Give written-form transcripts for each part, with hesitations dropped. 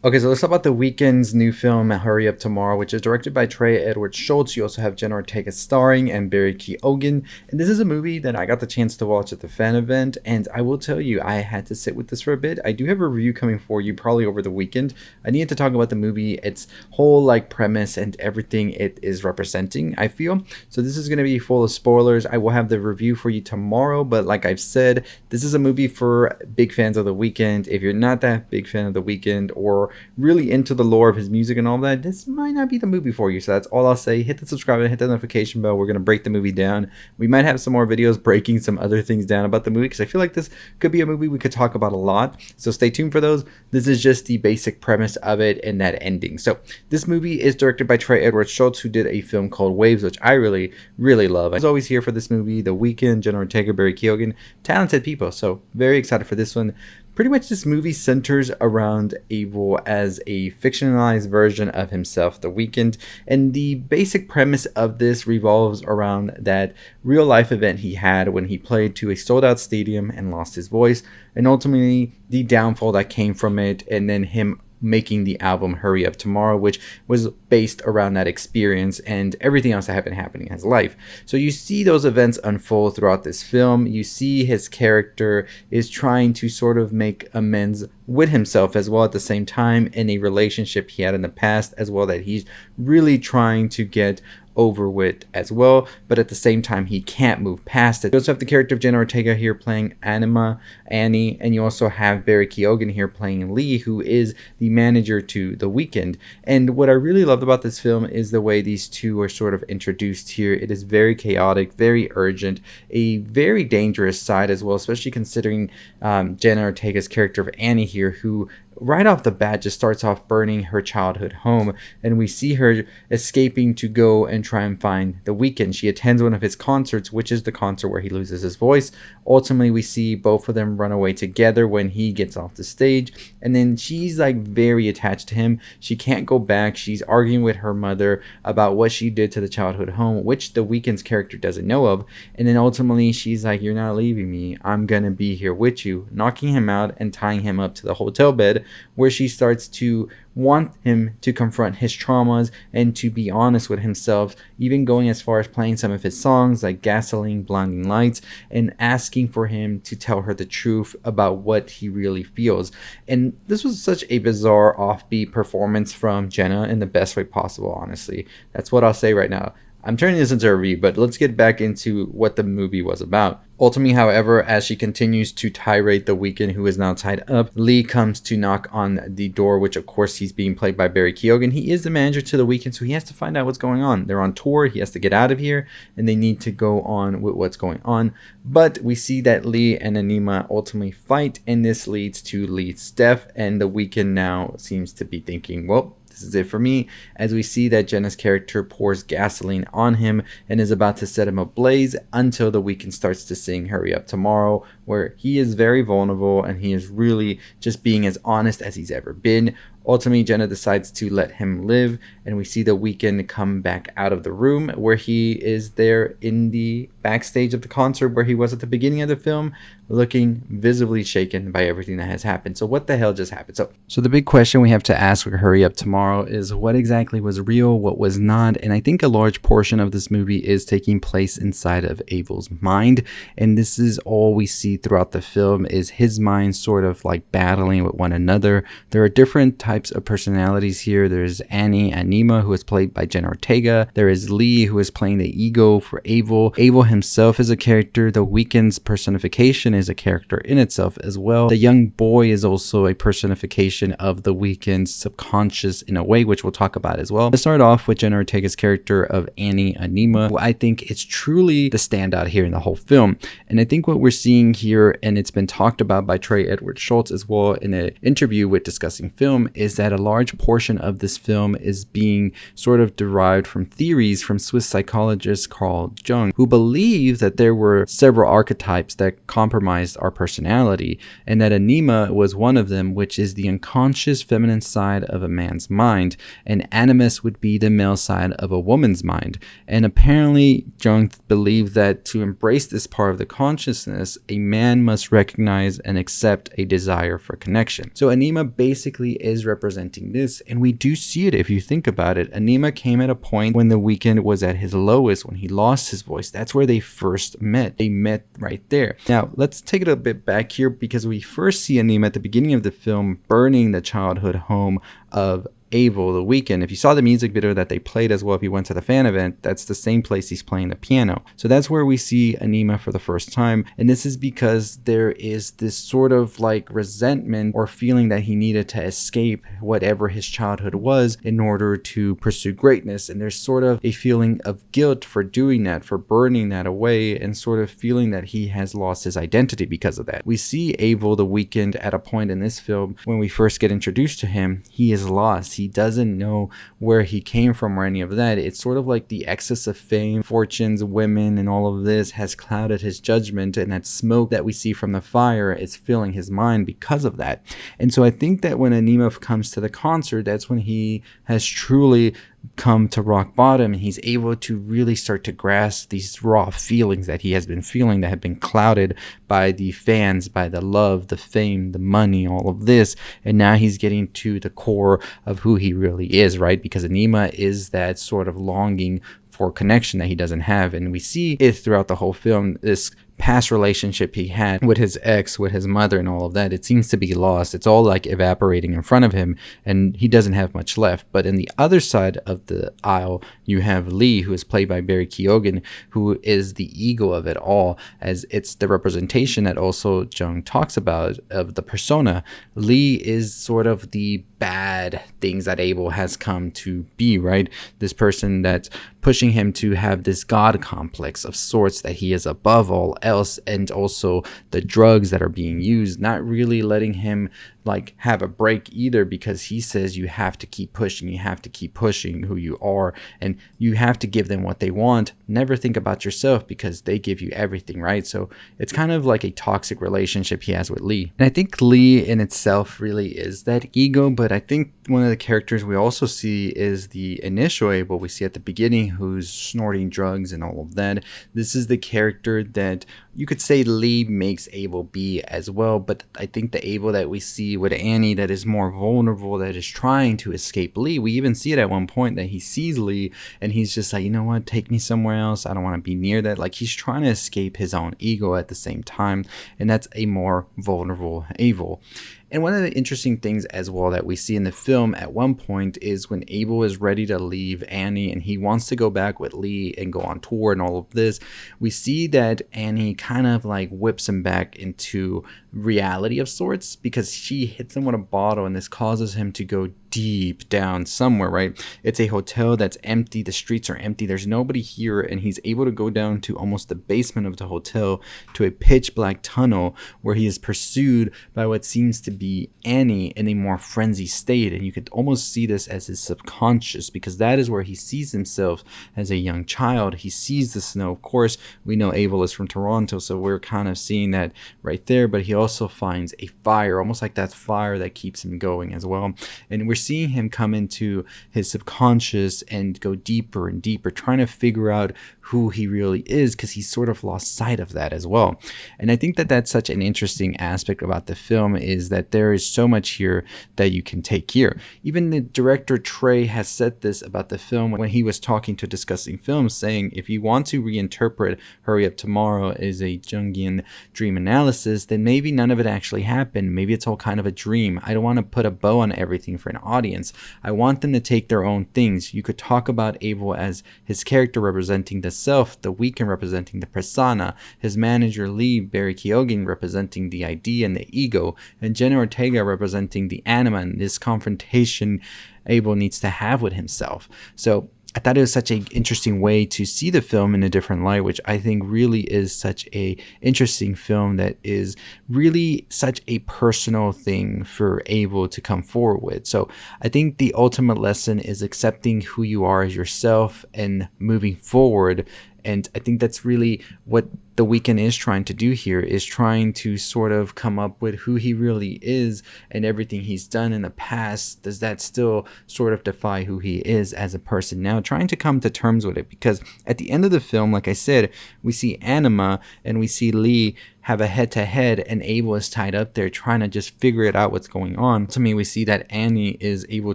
Okay, so let's talk about The Weeknd's new film, Hurry Up Tomorrow, which is directed by Trey Shults. You also have Jenna Ortega starring and Barry Keoghan. And this is a movie that I got the chance to watch at the fan event. And I will tell you, I had to sit with this for a bit. I do have a review coming for you probably over the weekend. I needed to talk about the movie, its whole premise and everything it is representing, I feel. So this is going to be full of spoilers. I will have the review for you tomorrow. But like I've said, this is a movie for big fans of The Weeknd. If you're not that big fan of The Weeknd or really into the lore of his music and all that, this might not be the movie for you. So that's all I'll say. Hit the subscribe and hit the notification bell. We're going to break the movie down. We might have some more videos breaking some other things down about the movie because I feel like this could be a movie we could talk about a lot. So stay tuned for those. This is just the basic premise of it and that ending. So this movie is directed by Trey Shults, who did a film called Waves, which I really, really love. I was always here for this movie. The Weeknd, Jenna Ortega, Barry Keoghan, talented people. So very excited for this one. Pretty much this movie centers around Abel as a fictionalized version of himself, The Weeknd, and the basic premise of this revolves around that real life event he had when he played to a sold out stadium and lost his voice, and ultimately the downfall that came from it, and then him making the album Hurry Up Tomorrow, which was based around that experience and everything else that had been happening in his life. So you see those events unfold throughout this film. You see his character is trying to sort of make amends with himself as well at the same time in a relationship he had in the past as well that he's really trying to get over with as well, but at the same time he can't move past it. You also have the character of Jenna Ortega here playing Annie, and you also have Barry Keoghan here playing Lee, who is the manager to The Weeknd. And what I really loved about this film is the way these two are sort of introduced here. It is very chaotic, very urgent, a very dangerous side as well, especially considering Jenna Ortega's character of Annie here, who right off the bat just starts off burning her childhood home, and we see her escaping to go and try and find The Weeknd. She attends one of his concerts, which is the concert where he loses his voice. Ultimately, we see both of them run away together when he gets off the stage, and then she's very attached to him. She can't go back. She's arguing with her mother about what she did to the childhood home, which The Weeknd's character doesn't know of, and then ultimately she's like, "You're not leaving me. I'm gonna be here with you," knocking him out and tying him up to the hotel bed, where she starts to want him to confront his traumas and to be honest with himself, even going as far as playing some of his songs like Gasoline, Blinding Lights, and asking for him to tell her the truth about what he really feels. And this was such a bizarre, offbeat performance from Jenna in the best way possible, honestly. That's what I'll say right now. I'm turning this into a review, but let's get back into what the movie was about. Ultimately, however, as she continues to tirade The Weeknd, who is now tied up, Lee comes to knock on the door, which of course he's being played by Barry Keoghan. He is the manager to The Weeknd, so he has to find out what's going on. They're on tour, he has to get out of here, and they need to go on with what's going on. But we see that Lee and Anima ultimately fight, and this leads to Lee's death, and The Weeknd now seems to be thinking, well, this is it for me, as we see that Jenna's character pours gasoline on him and is about to set him ablaze until The Weeknd starts to sing Hurry Up Tomorrow, where he is very vulnerable and he is really just being as honest as he's ever been. Ultimately, Jenna decides to let him live, and we see The Weeknd come back out of the room where he is there in the backstage of the concert where he was at the beginning of the film, looking visibly shaken by everything that has happened. So what the hell just happened? So the big question we have to ask with Hurry Up Tomorrow is what exactly was real, what was not, and I think a large portion of this movie is taking place inside of Abel's mind, and this is all we see throughout the film is his mind sort of battling with one another. There are different types of personalities here. There's Anima, who is played by Jenna Ortega. There is Lee, who is playing the ego for Abel. Abel himself is a character. The Weeknd's personification is a character in itself as well. The young boy is also a personification of The Weeknd's subconscious in a way, which we'll talk about as well. Let's start off with Jenna Ortega's character of Anima, who I think is truly the standout here in the whole film. And I think what we're seeing here, and it's been talked about by Trey Shults as well in an interview with Discussing Film, is that a large portion of this film is being sort of derived from theories from Swiss psychologist Carl Jung, who believed that there were several archetypes that compromise compromised our personality, and that anima was one of them, which is the unconscious feminine side of a man's mind, and animus would be the male side of a woman's mind. And apparently Jung believed that to embrace this part of the consciousness, a man must recognize and accept a desire for connection. So anima basically is representing this, and we do see it if you think about it. Anima came at a point when the Weeknd was at his lowest, when he lost his voice. That's where they first met. They met right there. Now, let's take it a bit back here, because we first see Anima at the beginning of the film burning the childhood home of Abel, the Weeknd. If you saw the music video that they played as well, if you went to the fan event, that's the same place he's playing the piano. So that's where we see Anima for the first time. And this is because there is this sort of like resentment or feeling that he needed to escape whatever his childhood was in order to pursue greatness. And there's sort of a feeling of guilt for doing that, for burning that away, and sort of feeling that he has lost his identity because of that. We see Abel, the Weeknd, at a point in this film when we first get introduced to him, he is lost. He doesn't know where he came from or any of that. It's sort of like the excess of fame, fortunes, women, and all of this has clouded his judgment, and that smoke that we see from the fire is filling his mind because of that. And so I think that when Anima comes to the concert, that's when he has truly come to rock bottom, and he's able to really start to grasp these raw feelings that he has been feeling that have been clouded by the fans, by the love, the fame, the money, all of this. And now he's getting to the core of who he really is, right? Because Anima is that sort of longing for connection that he doesn't have. And we see it throughout the whole film, this past relationship he had with his ex, with his mother, and all of that. It seems to be lost. It's all like evaporating in front of him, and he doesn't have much left. But in the other side of the aisle, you have Lee, who is played by Barry Keoghan, who is the ego of it all, as it's the representation that also Jung talks about of the persona. Lee is sort of the bad things that Abel has come to be, right? This person that's pushing him to have this god complex of sorts, that he is above all else, and also the drugs that are being used, not really letting him like have a break either, because he says you have to keep pushing who you are, and you have to give them what they want. Never think about yourself, because they give you everything, right? So it's kind of like a toxic relationship he has with Lee. And I think Lee in itself really is that ego, but I think one of the characters we also see is the initial Abel we see at the beginning, who's snorting drugs and all of that. This is the character that you could say Lee makes Abel be as well, but I think the Abel that we see with Annie, that is more vulnerable, that is trying to escape Lee. We even see it at one point that he sees Lee and he's just like, you know what, take me somewhere else. I don't want to be near that. Like, he's trying to escape his own ego at the same time, and that's a more vulnerable Abel. And one of the interesting things as well that we see in the film at one point is when Abel is ready to leave Annie and he wants to go back with Lee and go on tour and all of this, we see that Annie kind of like whips him back into reality of sorts, because she hits him with a bottle, and this causes him to go deep down somewhere, right? It's a hotel that's empty, the streets are empty, there's nobody here, and he's able to go down to almost the basement of the hotel, to a pitch black tunnel where he is pursued by what seems to be Annie in a more frenzied state. And you could almost see this as his subconscious, because that is where he sees himself as a young child. He sees the snow. Of course, we know Abel is from Toronto, so we're kind of seeing that right there, but he also finds a fire, almost like that fire that keeps him going as well. And we're seeing him come into his subconscious and go deeper and deeper, trying to figure out who he really is, because he's sort of lost sight of that as well. And I think that that's such an interesting aspect about the film, is that there is so much here that you can take here. Even the director Trey has said this about the film when he was talking to Discussing Films, saying if you want to reinterpret Hurry Up Tomorrow as a Jungian dream analysis, then maybe none of it actually happened. Maybe it's all kind of a dream. I don't want to put a bow on everything for an audience. I want them to take their own things. You could talk about Abel as his character representing the self, the Weeknd representing the persona, his manager Lee, Barry Keoghan, representing the idea and the ego, and Jenna Ortega representing the anima and this confrontation Abel needs to have with himself. So I thought it was such an interesting way to see the film in a different light, which I think really is such a interesting film that is really such a personal thing for Abel to come forward with. So I think the ultimate lesson is accepting who you are as yourself and moving forward. And I think that's really what the Weeknd is trying to do here is trying to sort of come up with who he really is and everything he's done in the past. Does that still sort of defy who he is as a person now? Trying to come to terms with it, because at the end of the film, like I said, we see Anima and we see Lee have a head-to-head, and Abel is tied up there trying to just figure it out what's going on. To me, we see that Annie is able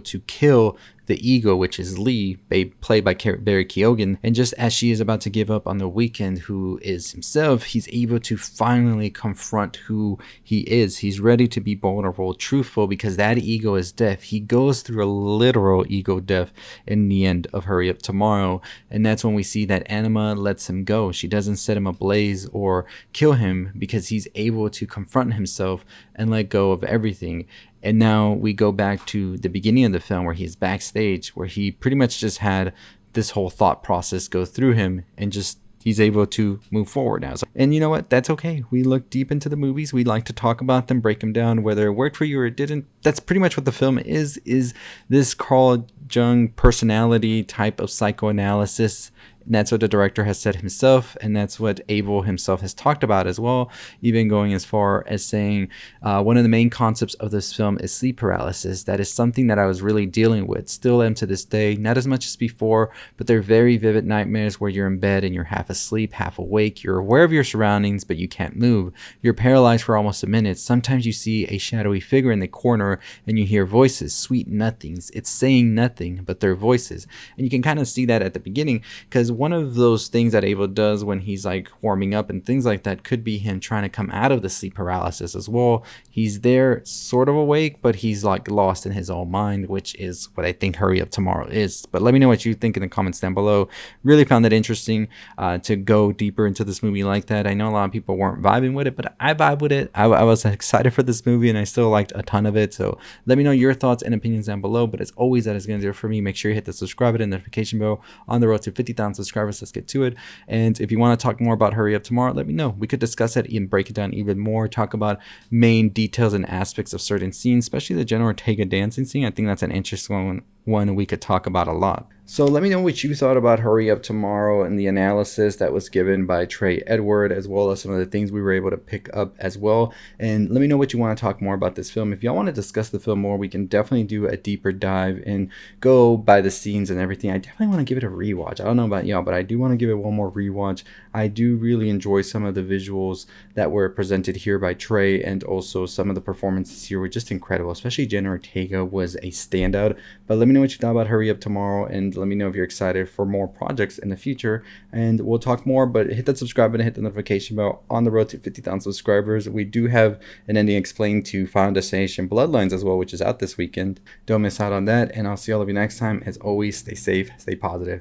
to kill the ego, which is Lee, played by Barry Keoghan, and just as she is about to give up on the Weeknd, who is himself, he's able to finally confront who he is. He's ready to be vulnerable, truthful, because that ego is death. He goes through a literal ego death in the end of Hurry Up Tomorrow, and that's when we see that Anima lets him go. She doesn't set him ablaze or kill him because he's able to confront himself and let go of everything. And now we go back to the beginning of the film where he's backstage, where he pretty much just had this whole thought process go through him, and just he's able to move forward now. And you know what? That's okay. We look deep into the movies. We like to talk about them, break them down, whether it worked for you or it didn't. That's pretty much what the film is this Carl Jung personality type of psychoanalysis. And that's what the director has said himself, and that's what Abel himself has talked about as well, even going as far as saying one of the main concepts of this film is sleep paralysis. That is something that I was really dealing with, still am to this day, not as much as before, but they're very vivid nightmares where you're in bed and you're half asleep, half awake, you're aware of your surroundings, but you can't move. You're paralyzed for almost a minute. Sometimes you see a shadowy figure in the corner and you hear voices, sweet nothings. It's saying nothing, but they're voices. And you can kind of see that at the beginning, because one of those things that Abel does when he's like warming up and things like that could be him trying to come out of the sleep paralysis as well. He's there sort of awake, but he's like lost in his own mind, which is what I think Hurry Up Tomorrow is. But let me know what you think in the comments down below. Really found that interesting to go deeper into this movie like that. I know a lot of people weren't vibing with it, but I vibe with it. I was excited for this movie and I still liked a ton of it. So let me know your thoughts and opinions down below. But as always, that is going to do it for me. Make sure you hit the subscribe button and notification bell. On the road to 50,000 subscribers. Let's get to it. And if you want to talk more about Hurry Up Tomorrow, let me know. We could discuss it and break it down even more, talk about main details and aspects of certain scenes, especially the Jenna Ortega dancing scene. I think that's an interesting one we could talk about a lot. So let me know what you thought about Hurry Up Tomorrow and the analysis that was given by Trey Edward, as well as some of the things we were able to pick up as well. And let me know what you want to talk more about this film. If y'all want to discuss the film more, we can definitely do a deeper dive and go by the scenes and everything. I definitely want to give it a rewatch. I don't know about y'all, but I do want to give it one more rewatch. I do really enjoy some of the visuals that were presented here by Trey, and also some of the performances here were just incredible, especially Jenna Ortega was a standout. But let me know what you thought about Hurry Up Tomorrow, and let me know if you're excited for more projects in the future, and we'll talk more. But hit that subscribe button, hit the notification bell. On the road to 50,000 subscribers. We do have an ending explained to Final Destination Bloodlines as well, which is out this weekend. Don't miss out on that, and I'll see all of you next time. As always, stay safe, stay positive.